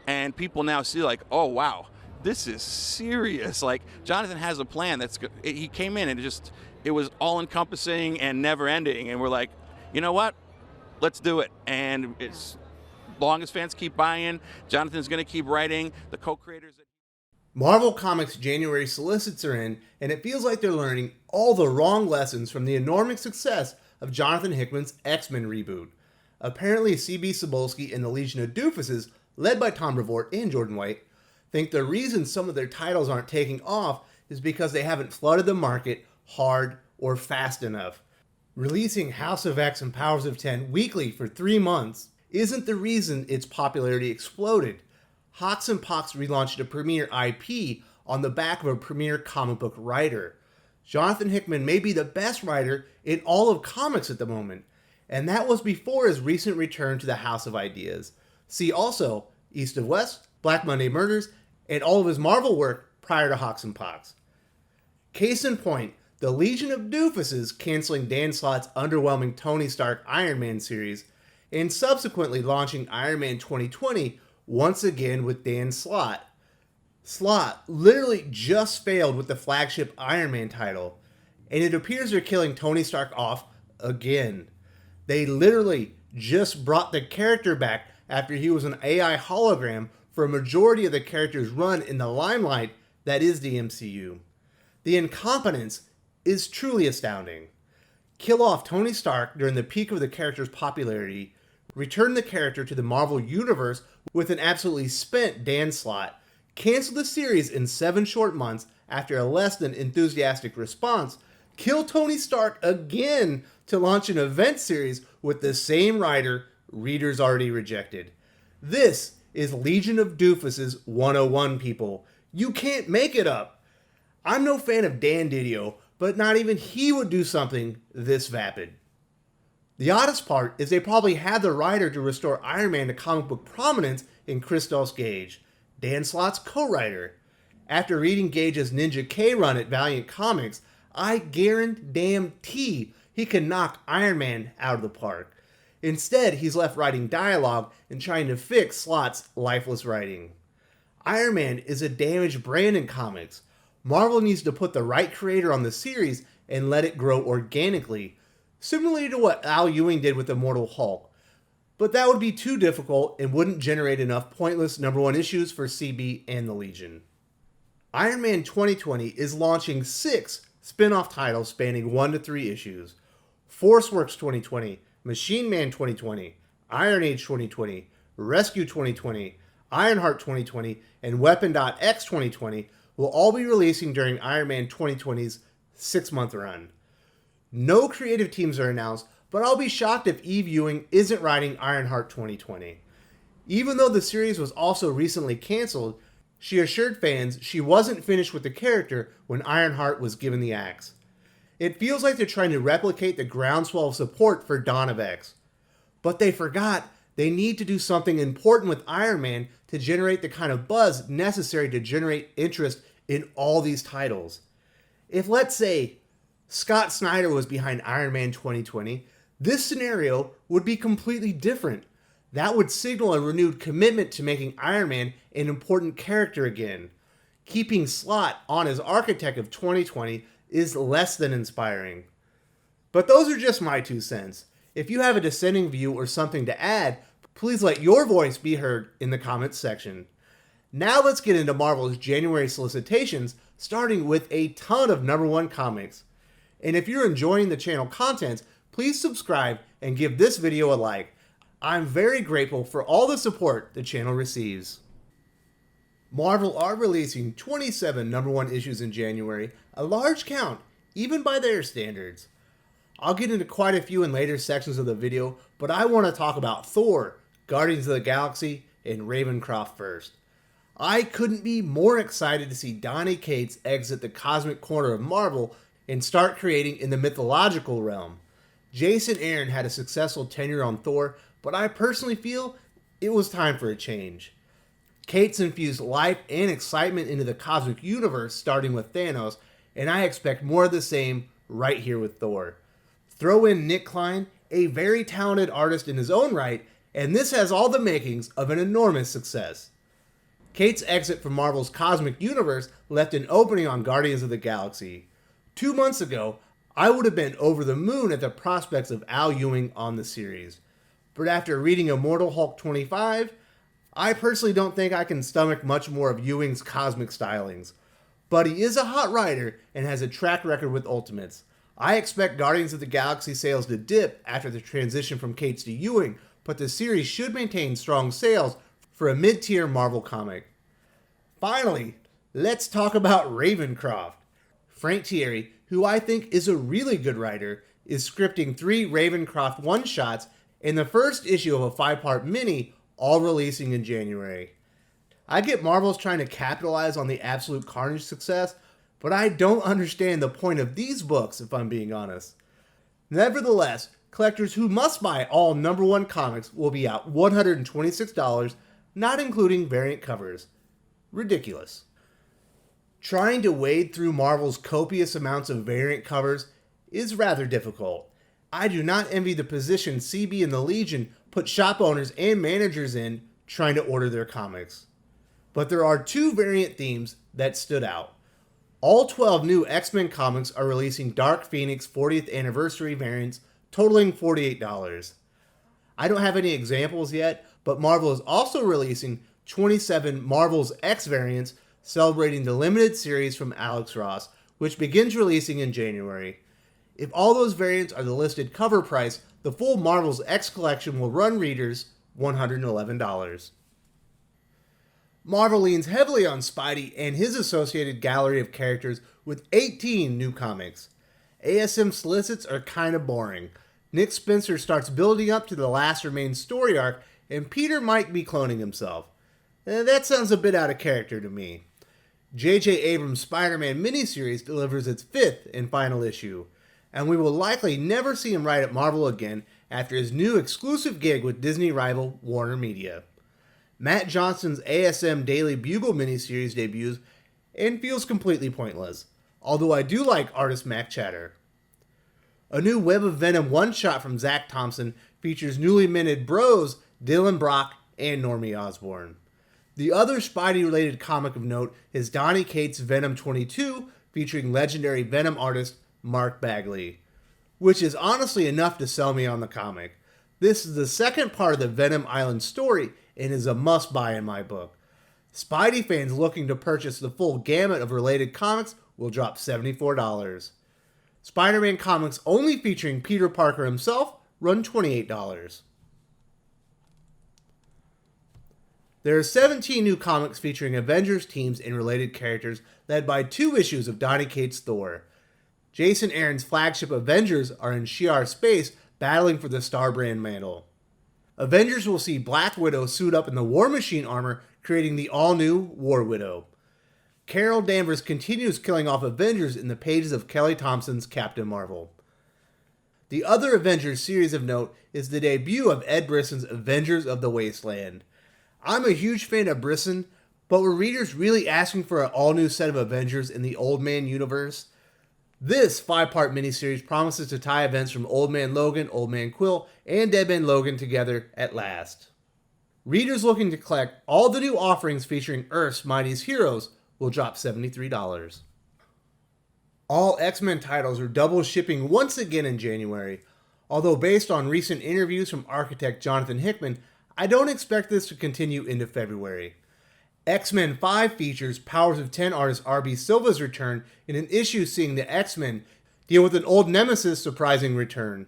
and people now see like, oh wow, this is serious. Like Jonathan has a plan that's good. He came in and it was all encompassing and never ending, and we're like, you know what, let's do it. And it's long as fans keep buying, Jonathan's going to keep writing. The co-creators. Marvel Comics January solicits are in, and it feels like they're learning all the wrong lessons from the enormous success of Jonathan Hickman's X-Men reboot. Apparently, C.B. Cebulski and the Legion of Doofuses, led by Tom Brevoort and Jordan White, think the reason some of their titles aren't taking off is because they haven't flooded the market hard or fast enough. Releasing House of X and Powers of 10 weekly for 3 months isn't the reason its popularity exploded. HoX and PoX relaunched a premier IP on the back of a premier comic book writer. Jonathan Hickman may be the best writer in all of comics at the moment, and that was before his recent return to the House of Ideas. See also East of West, Black Monday Murders, and all of his Marvel work prior to HoX and PoX. Case in point, the Legion of Doofuses canceling Dan Slott's underwhelming Tony Stark Ironman series, and subsequently launching Ironman 2020 once again with Dan Slott. Slott literally just failed with the flagship Ironman title, and it appears they're killing Tony Stark off again. They literally just brought the character back after he was an AI hologram for a majority of the character's run in the limelight that is the MCU. The incompetence is truly astounding. Kill off Tony Stark during the peak of the character's popularity, return the character to the Marvel Universe with an absolutely spent Dan Slott, cancel the series in 7 short months after a less than enthusiastic response, kill Tony Stark again to launch an event series with the same writer readers already rejected. This is Legion of Doofuses 101, people. You can't make it up. I'm no fan of Dan Didio, but not even he would do something this vapid. The oddest part is they probably had the writer to restore Iron Man to comic book prominence in Christos Gage, Dan Slott's co-writer. After reading Gage's Ninja K run at Valiant Comics, I guarantee he can knock Iron Man out of the park. Instead, he's left writing dialogue and trying to fix Slott's lifeless writing. Iron Man is a damaged brand in comics. Marvel needs to put the right creator on the series and let it grow organically, similarly to what Al Ewing did with Immortal Hulk. But that would be too difficult and wouldn't generate enough pointless #1 issues for CB and the Legion. Iron Man 2020 is launching 6 spin-off titles spanning 1 to 3 issues. Forceworks 2020, Machine Man 2020, Iron Age 2020, Rescue 2020, Ironheart 2020, and Weapon.X 2020 will all be releasing during Iron Man 2020's 6-month run. No creative teams are announced, but I'll be shocked if Eve Ewing isn't writing Ironheart 2020. Even though the series was also recently canceled, she assured fans she wasn't finished with the character when Ironheart was given the axe. It feels like they're trying to replicate the groundswell of support for Dawn of X. But they forgot they need to do something important with Iron Man to generate the kind of buzz necessary to generate interest in all these titles. If, let's say, Scott Snyder was behind Iron Man 2020, this scenario would be completely different. That would signal a renewed commitment to making Iron Man an important character again. Keeping Slott on as architect of 2020 is less than inspiring. But those are just my 2 cents. If you have a dissenting view or something to add, please let your voice be heard in the comments section. Now let's get into Marvel's January solicitations, starting with a ton of #1 comics. And if you're enjoying the channel contents, please subscribe and give this video a like. I'm very grateful for all the support the channel receives. Marvel are releasing 27 #1 issues in January, a large count, even by their standards. I'll get into quite a few in later sections of the video, but I want to talk about Thor, Guardians of the Galaxy, and Ravencroft first. I couldn't be more excited to see Donny Cates exit the cosmic corner of Marvel and start creating in the mythological realm. Jason Aaron had a successful tenure on Thor, but I personally feel it was time for a change. Cates infused life and excitement into the cosmic universe, starting with Thanos, and I expect more of the same right here with Thor. Throw in Nick Klein, a very talented artist in his own right, and this has all the makings of an enormous success. Kate's exit from Marvel's cosmic universe left an opening on Guardians of the Galaxy. 2 months ago, I would have been over the moon at the prospects of Al Ewing on the series. But after reading Immortal Hulk 25, I personally don't think I can stomach much more of Ewing's cosmic stylings. But he is a hot writer and has a track record with Ultimates. I expect Guardians of the Galaxy sales to dip after the transition from Cates to Ewing, but the series should maintain strong sales for a mid-tier Marvel comic. Finally, let's talk about Ravencroft. Frank Thierry, who I think is a really good writer, is scripting 3 Ravencroft one-shots in the first issue of a 5-part mini, all releasing in January. I get Marvel's trying to capitalize on the Absolute Carnage success, but I don't understand the point of these books, if I'm being honest. Nevertheless, collectors who must buy all #1 comics will be out $126, not including variant covers. Ridiculous. Trying to wade through Marvel's copious amounts of variant covers is rather difficult. I do not envy the position CB and the Legion put shop owners and managers in trying to order their comics. But there are 2 variant themes that stood out. All 12 new X-Men comics are releasing Dark Phoenix 40th anniversary variants totaling $48. I don't have any examples yet, but Marvel is also releasing 27 Marvel's X variants celebrating the limited series from Alex Ross, which begins releasing in January. If all those variants are the listed cover price, the full Marvel's X collection will run readers $111. Marvel leans heavily on Spidey and his associated gallery of characters with 18 new comics. ASM Solicits are kinda boring. Nick Spencer starts building up to the last remaining story arc, and Peter might be cloning himself. That sounds a bit out of character to me. J.J. Abrams' Spider-Man miniseries delivers its 5th and final issue, and we will likely never see him write at Marvel again after his new exclusive gig with Disney rival Warner Media. Matt Johnston's ASM Daily Bugle miniseries debuts and feels completely pointless, although I do like artist Mac Chatter. A new Web of Venom one-shot from Zach Thompson features newly minted bros Dylan Brock and Normie Osborn. The other Spidey-related comic of note is Donny Cates' Venom 22, featuring legendary Venom artist Mark Bagley, which is honestly enough to sell me on the comic. This is the second part of the Venom Island story and is a must-buy in my book. Spidey fans looking to purchase the full gamut of related comics will drop $74. Spider-Man comics only featuring Peter Parker himself run $28. There are 17 new comics featuring Avengers teams and related characters, led by 2 issues of Donny Cates' Thor. Jason Aaron's flagship Avengers are in Shi'ar space battling for the Starbrand mantle. Avengers will see Black Widow suit up in the War Machine armor, creating the all-new War Widow. Carol Danvers continues killing off Avengers in the pages of Kelly Thompson's Captain Marvel. The other Avengers series of note is the debut of Ed Brisson's Avengers of the Wasteland. I'm a huge fan of Brisson, but were readers really asking for an all-new set of Avengers in the Old Man universe? This 5-part miniseries promises to tie events from Old Man Logan, Old Man Quill, and Dead Man Logan together at last. Readers looking to collect all the new offerings featuring Earth's Mightiest Heroes will drop $73. All X-Men titles are double shipping once again in January, although based on recent interviews from architect Jonathan Hickman, I don't expect this to continue into February. X-Men 5 features Powers of 10 artist R.B. Silva's return in an issue seeing the X-Men deal with an old nemesis' surprising return.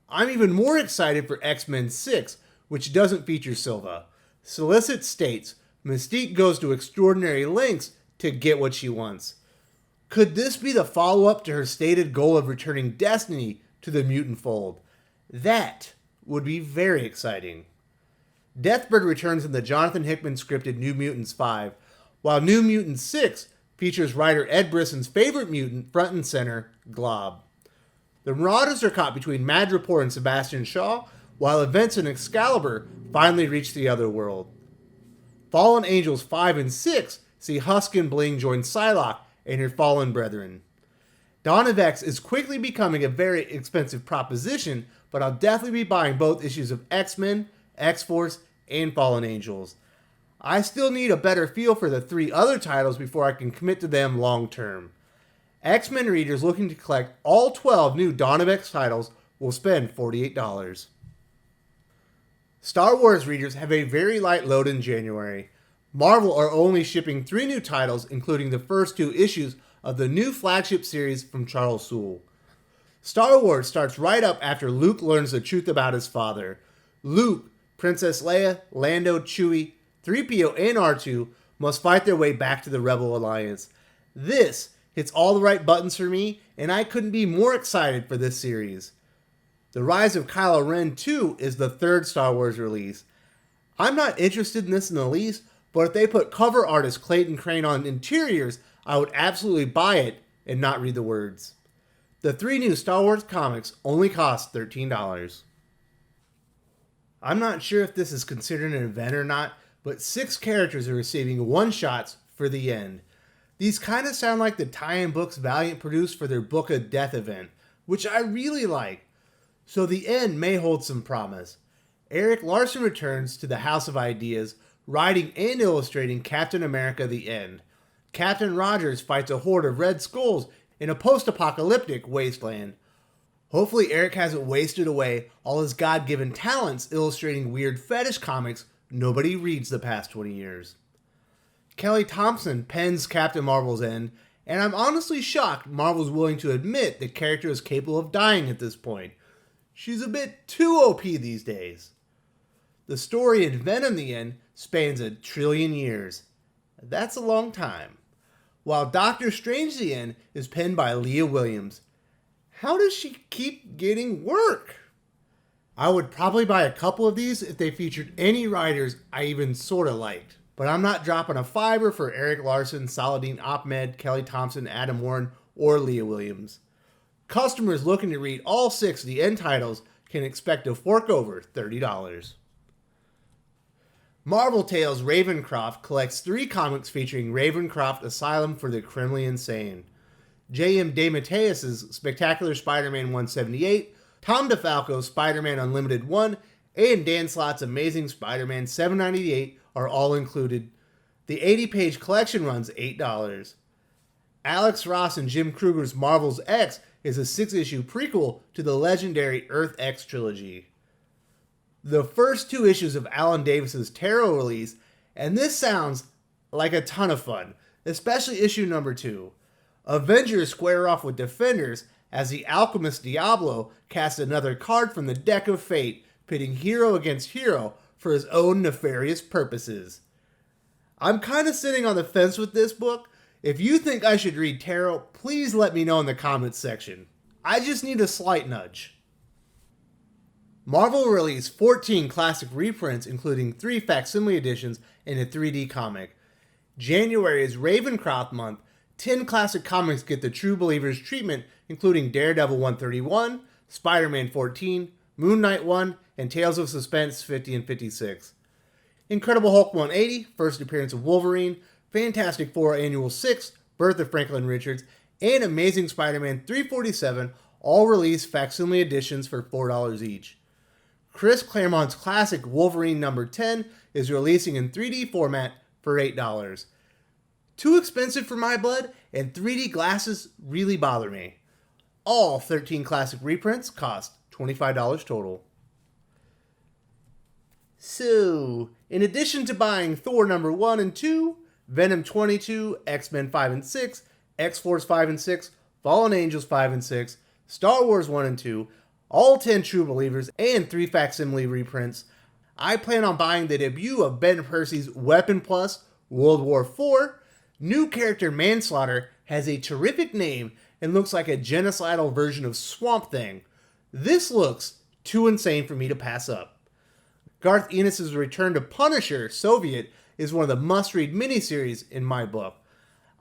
I'm even more excited for X-Men 6, which doesn't feature Silva. Solicits states, Mystique goes to extraordinary lengths to get what she wants. Could this be the follow-up to her stated goal of returning Destiny to the mutant fold? That would be very exciting. Deathbird returns in the Jonathan Hickman scripted New Mutants 5, while New Mutants 6 features writer Ed Brisson's favorite mutant front and center, Glob. The Marauders are caught between Madripoor and Sebastian Shaw, while events in Excalibur finally reach the other world. Fallen Angels 5 and 6 see Husk and Bling join Psylocke and her fallen brethren. Dawn of X is quickly becoming a very expensive proposition, but I'll definitely be buying both issues of X-Men, X-Force, and Fallen Angels. I still need a better feel for the 3 other titles before I can commit to them long term. X-Men readers looking to collect all 12 new Dawn of X titles will spend $48. Star Wars readers have a very light load in January. Marvel are only shipping 3 new titles, including the first 2 issues of the new flagship series from Charles Soule. Star Wars starts right up after Luke learns the truth about his father. Luke, Princess Leia, Lando, Chewie, 3PO, and R2 must fight their way back to the Rebel Alliance. This hits all the right buttons for me, and I couldn't be more excited for this series. The Rise of Kylo Ren 2 is the 3rd Star Wars release. I'm not interested in this in the least, but if they put cover artist Clayton Crane on interiors, I would absolutely buy it and not read the words. The 3 new Star Wars comics only cost $13. I'm not sure if this is considered an event or not, but 6 characters are receiving one-shots for the end. These kind of sound like the tie-in books Valiant produced for their Book of Death event, which I really like. So the end may hold some promise. Eric Larson returns to the House of Ideas, writing and illustrating Captain America: The End. Captain Rogers fights a horde of Red Skulls in a post-apocalyptic wasteland. Hopefully Eric hasn't wasted away all his God-given talents illustrating weird fetish comics nobody reads the past 20 years. Kelly Thompson pens Captain Marvel's End, and I'm honestly shocked Marvel's willing to admit the character is capable of dying at this point. She's a bit too OP these days. The story in Venom: The End spans 1 trillion years. That's a long time. While Doctor Strange: The End is penned by Leah Williams. How does she keep getting work? I would probably buy a couple of these if they featured any writers I even sorta liked. But I'm not dropping a fiver for Eric Larson, Saladin Ahmed, Kelly Thompson, Adam Warren, or Leah Williams. Customers looking to read all 6 of the end titles can expect to fork over $30. Marbletails Ravencroft collects 3 comics featuring Ravencroft Asylum for the Criminally Insane. J.M. DeMatteis' Spectacular Spider-Man 178, Tom DeFalco's Spider-Man Unlimited 1, and Dan Slott's Amazing Spider-Man 798 are all included. The 80-page collection runs $8. Alex Ross and Jim Krueger's Marvel's X is a 6-issue prequel to the legendary Earth X trilogy. The first 2 issues of Alan Davis's Tarot release, and this sounds like a ton of fun, especially issue number 2. Avengers square off with Defenders as the alchemist Diablo casts another card from the deck of fate, pitting hero against hero for his own nefarious purposes. I'm kind of sitting on the fence with this book. If you think I should read Tarot, please let me know in the comments section. I just need a slight nudge. Marvel released 14 classic reprints, including 3 facsimile editions and a 3D comic. January is Ravencroft month. 10 classic comics get the True Believers treatment, including Daredevil 131, Spider-Man 14, Moon Knight 1, and Tales of Suspense 50 and 56. Incredible Hulk 180, first appearance of Wolverine, Fantastic Four Annual 6, Birth of Franklin Richards, and Amazing Spider-Man 347 all released facsimile editions for $4 each. Chris Claremont's classic Wolverine number 10 is releasing in 3D format for $8. Too expensive for my blood, and 3D glasses really bother me. All 13 classic reprints cost $25 total. So, in addition to buying Thor number 1 and 2, Venom 22, X-Men 5 and 6, X-Force 5 and 6, Fallen Angels 5 and 6, Star Wars 1 and 2, all 10 True Believers, and 3 facsimile reprints, I plan on buying the debut of Ben Percy's Weapon Plus World War IV. New character Manslaughter has a terrific name and looks like a genocidal version of Swamp Thing. This looks too insane for me to pass up. Garth Ennis' return to Punisher, Soviet, is one of the must-read miniseries in my book.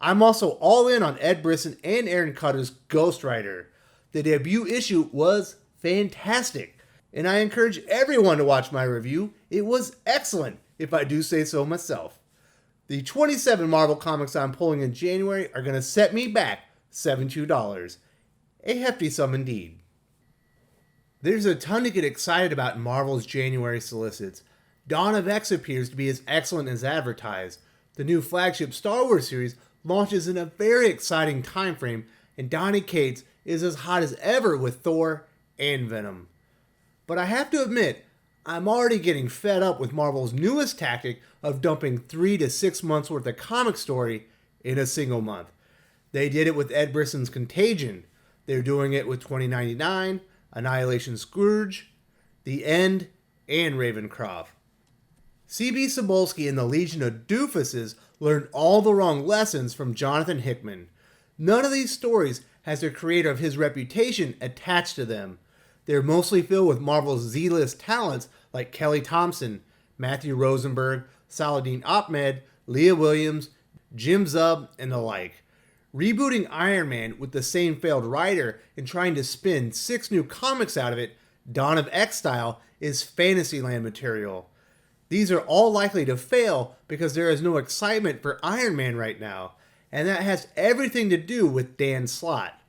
I'm also all in on Ed Brisson and Aaron Cutter's Ghost Rider. The debut issue was fantastic, and I encourage everyone to watch my review. It was excellent, if I do say so myself. The 27 Marvel comics I'm pulling in January are going to set me back $72. A hefty sum indeed. There's a ton to get excited about in Marvel's January solicits. Dawn of X appears to be as excellent as advertised. The new flagship Star Wars series launches in a very exciting time frame, and Donny Cates is as hot as ever with Thor and Venom. But I have to admit, I'm already getting fed up with Marvel's newest tactic of dumping 3 to 6 months worth of comic story in a single month. They did it with Ed Brisson's Contagion. They're doing it with 2099, Annihilation Scourge, The End, and Ravencroft. C.B. Cebulski and the Legion of Doofuses learned all the wrong lessons from Jonathan Hickman. None of these stories has the creator of his reputation attached to them. They're mostly filled with Marvel's Z-list talents like Kelly Thompson, Matthew Rosenberg, Saladin Ahmed, Leah Williams, Jim Zub, and the like. Rebooting Ironman with the same failed writer and trying to spin 6 new comics out of it, Dawn of X style, is Fantasyland material. These are all likely to fail because there is no excitement for Iron Man right now, and that has everything to do with Dan Slott.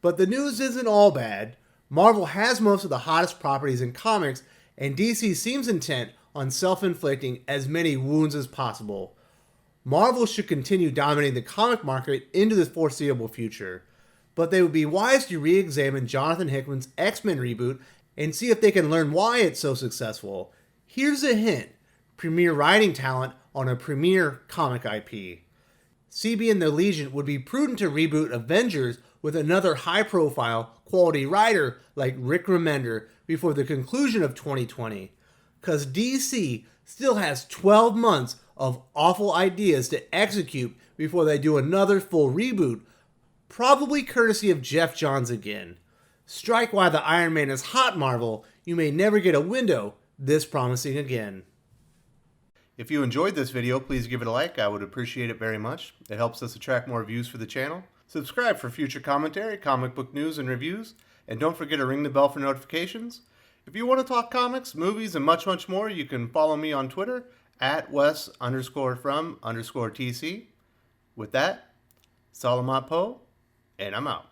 But the news isn't all bad. Marvel has most of the hottest properties in comics, and DC seems intent on self-inflicting as many wounds as possible. Marvel should continue dominating the comic market into the foreseeable future, but they would be wise to re-examine Jonathan Hickman's X-Men reboot and see if they can learn why it's so successful. Here's a hint: premier writing talent on a premier comic IP. CB and the Legion would be prudent to reboot Avengers with another high-profile, quality writer like Rick Remender before the conclusion of 2020, because DC still has 12 months of awful ideas to execute before they do another full reboot, probably courtesy of Jeff Johns again. Strike while the Iron Man is hot, Marvel. You may never get a window this promising again. If you enjoyed this video, please give it a like. I would appreciate it very much. It helps us attract more views for the channel. Subscribe for future commentary, comic book news, and reviews. And don't forget to ring the bell for notifications. If you want to talk comics, movies, and much, much more, you can follow me on Twitter at Wes_from_TC. With that, Salamat Po, and I'm out.